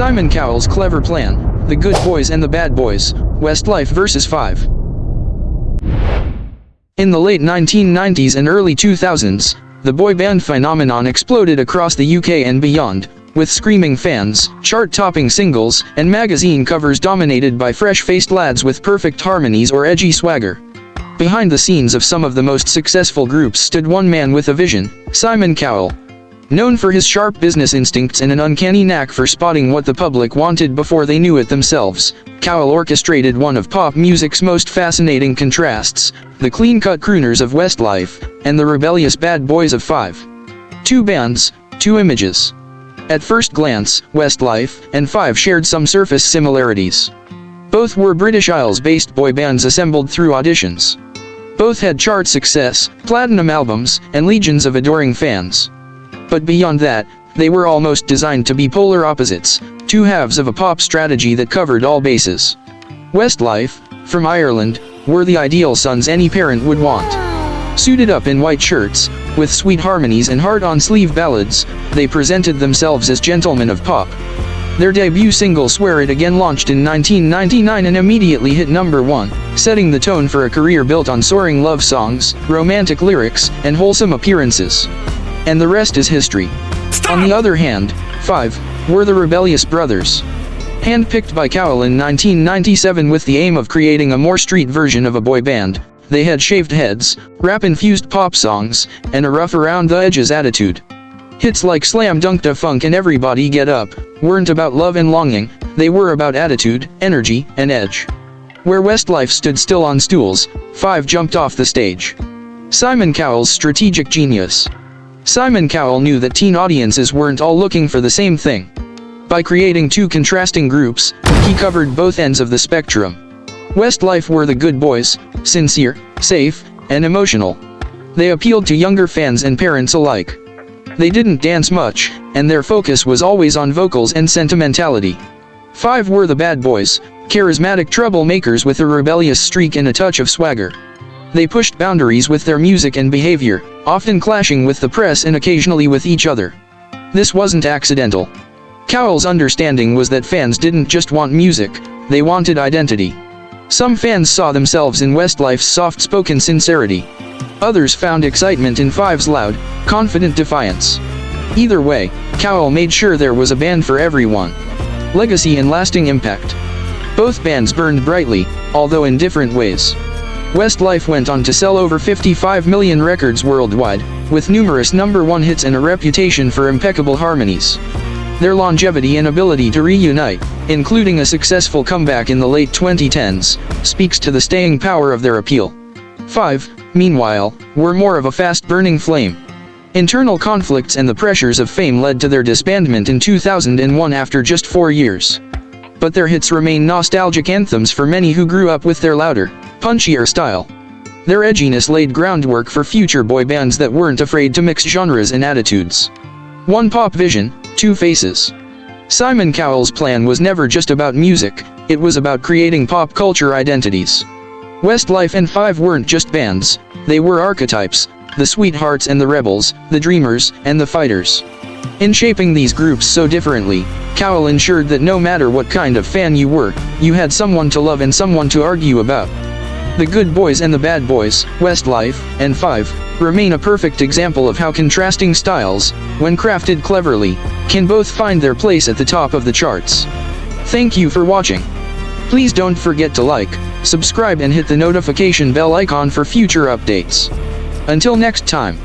Simon Cowell's clever plan, the good boys and the bad boys, Westlife vs. Five. In the late 1990s and early 2000s, the boy band phenomenon exploded across the UK and beyond, with screaming fans, chart-topping singles, and magazine covers dominated by fresh-faced lads with perfect harmonies or edgy swagger. Behind the scenes of some of the most successful groups stood one man with a vision, Simon Cowell. Known for his sharp business instincts and an uncanny knack for spotting what the public wanted before they knew it themselves, Cowell orchestrated one of pop music's most fascinating contrasts, the clean-cut crooners of Westlife, and the rebellious bad boys of Five. Two bands, two images. At first glance, Westlife and Five shared some surface similarities. Both were British Isles-based boy bands assembled through auditions. Both had chart success, platinum albums, and legions of adoring fans. But beyond that, they were almost designed to be polar opposites, two halves of a pop strategy that covered all bases. Westlife, from Ireland, were the ideal sons any parent would want. Suited up in white shirts, with sweet harmonies and heart-on-sleeve ballads, they presented themselves as gentlemen of pop. Their debut single Swear It Again launched in 1999 and immediately hit #1, setting the tone for a career built on soaring love songs, romantic lyrics, and wholesome appearances. And the rest is history. On the other hand, Five were the rebellious brothers. Handpicked by Cowell in 1997 with the aim of creating a more street version of a boy band, they had shaved heads, rap-infused pop songs, and a rough-around-the-edges attitude. Hits like Slam Dunk Da Funk and Everybody Get Up weren't about love and longing, they were about attitude, energy, and edge. Where Westlife stood still on stools, Five jumped off the stage. Simon Cowell's strategic genius. Simon Cowell knew that teen audiences weren't all looking for the same thing. By creating two contrasting groups, he covered both ends of the spectrum. Westlife were the good boys, sincere, safe, and emotional. They appealed to younger fans and parents alike. They didn't dance much, and their focus was always on vocals and sentimentality. Five were the bad boys, charismatic troublemakers with a rebellious streak and a touch of swagger. They pushed boundaries with their music and behavior, often clashing with the press and occasionally with each other. This wasn't accidental. Cowell's understanding was that fans didn't just want music, they wanted identity. Some fans saw themselves in Westlife's soft-spoken sincerity. Others found excitement in Five's loud, confident defiance. Either way, Cowell made sure there was a band for everyone. Legacy and lasting impact. Both bands burned brightly, although in different ways. Westlife went on to sell over 55 million records worldwide, with numerous #1 hits and a reputation for impeccable harmonies. Their longevity and ability to reunite, including a successful comeback in the late 2010s, speaks to the staying power of their appeal. Five, meanwhile, were more of a fast-burning flame. Internal conflicts and the pressures of fame led to their disbandment in 2001 after just 4 years. But their hits remain nostalgic anthems for many who grew up with their louder, punchier style. Their edginess laid groundwork for future boy bands that weren't afraid to mix genres and attitudes. One pop vision, two faces. Simon Cowell's plan was never just about music, it was about creating pop culture identities. Westlife and Five weren't just bands, they were archetypes, the sweethearts and the rebels, the dreamers, and the fighters. In shaping these groups so differently, Cowell ensured that no matter what kind of fan you were, you had someone to love and someone to argue about. The good boys and the bad boys, Westlife and Five, remain a perfect example of how contrasting styles, when crafted cleverly, can both find their place at the top of the charts. Thank you for watching. Please don't forget to like, subscribe and hit the notification bell icon for future updates. Until next time.